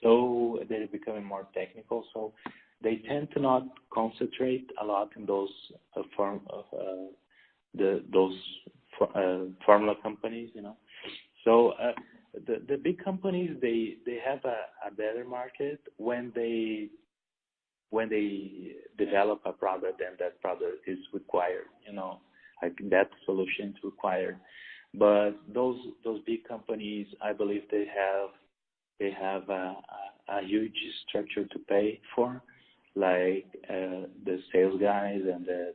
So they're becoming more technical. So they tend to not concentrate a lot in those formula companies, So the big companies, they have a better market when they develop a product and that product is required, like that solution is required. But those big companies, I believe they have a huge structure to pay for, like the sales guys and the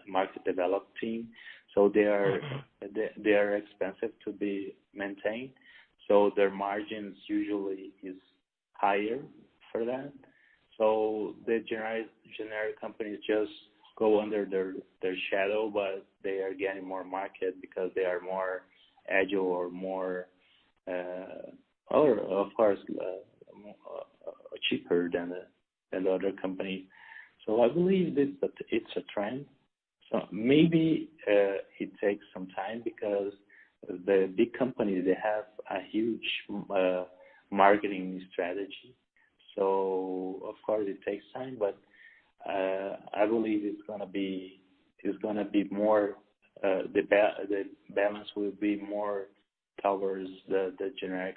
market develop team. So they are expensive to be maintained. So their margins usually is higher for that. So the generic companies just go under their shadow, but they are getting more market because they are more agile or more, or of course, cheaper than the other companies. So I believe that it's a trend. So maybe it takes some time because the big companies, they have a huge marketing strategy. So of course it takes time, but I believe it's gonna be more the balance will be more towards the generic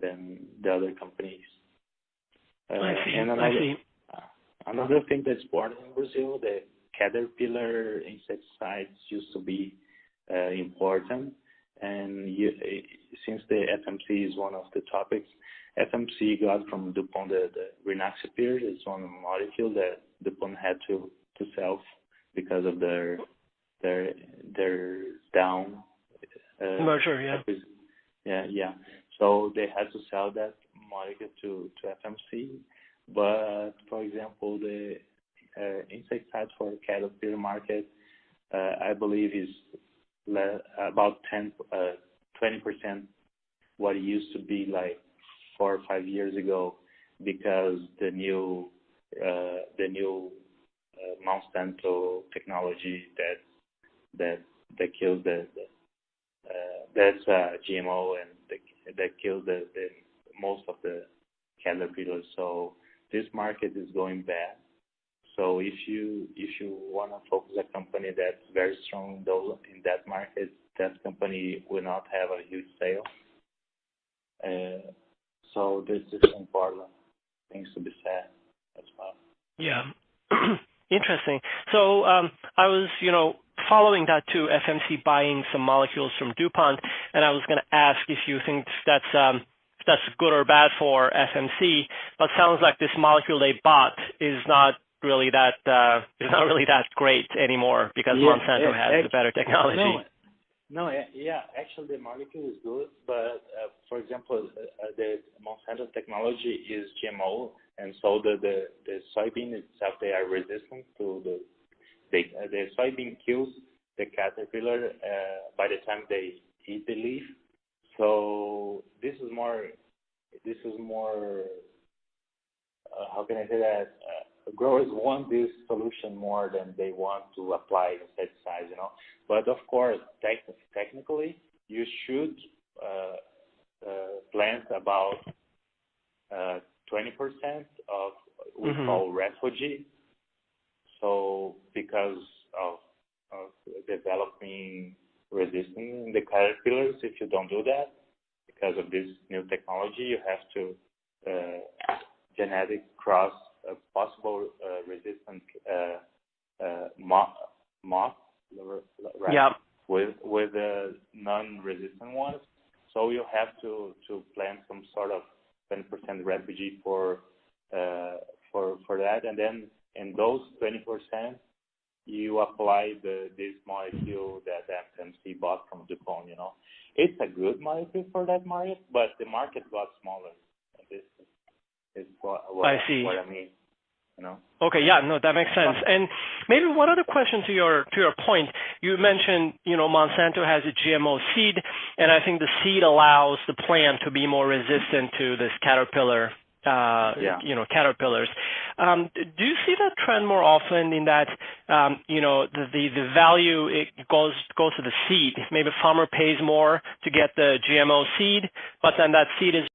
than the other companies. I see. I see. Another thing that's important in Brazil, the caterpillar insecticides used to be important, and since the FMC is one of the topics, FMC got from DuPont the Rynaxypyr. It's one molecule that DuPont had to sell because of their down merger, yeah. So they had to sell that molecule to FMC. But for example, the insecticides for caterpillar market, I believe is about 20% what it used to be like 4 or 5 years ago, because the new Monsanto technology that kills that's GMO and that kills the most of the caterpillars. So this market is going bad. So if you want to focus a company that's very strong in that market, that company will not have a huge sale. So this is important things to be said as well. Yeah. Interesting. So I was, following that too, FMC buying some molecules from DuPont, and I was going to ask if you think that's good or bad for FMC, but sounds like this molecule they bought is not really that great anymore because Monsanto has the better technology. No, actually the molecule is good, but for example, the Monsanto technology is GMO, and so the soybean itself, they are resistant to the soybean kills the caterpillar by the time they eat the leaf. So this is more how can I say that? Growers want this solution more than they want to apply insecticides, But of course, technically, you should plant about 20% of we call refugee. So because of developing resistance in the caterpillars, if you don't do that, because of this new technology, you have to genetic cross a possible resistant moth, right? Yeah. With non-resistant ones. So you have to plant some sort of 20% refugee for that, and then in those 20%, you apply this molecule that FMC bought from DuPont. It's a good molecule for that market, but the market got smaller. This is what I mean. Okay, yeah, no, that makes sense. And maybe one other question to your point. You mentioned, Monsanto has a GMO seed, and I think the seed allows the plant to be more resistant to this caterpillar. Caterpillars. Do you see that trend more often in that, the value it goes to the seed? Maybe a farmer pays more to get the GMO seed, but then that seed is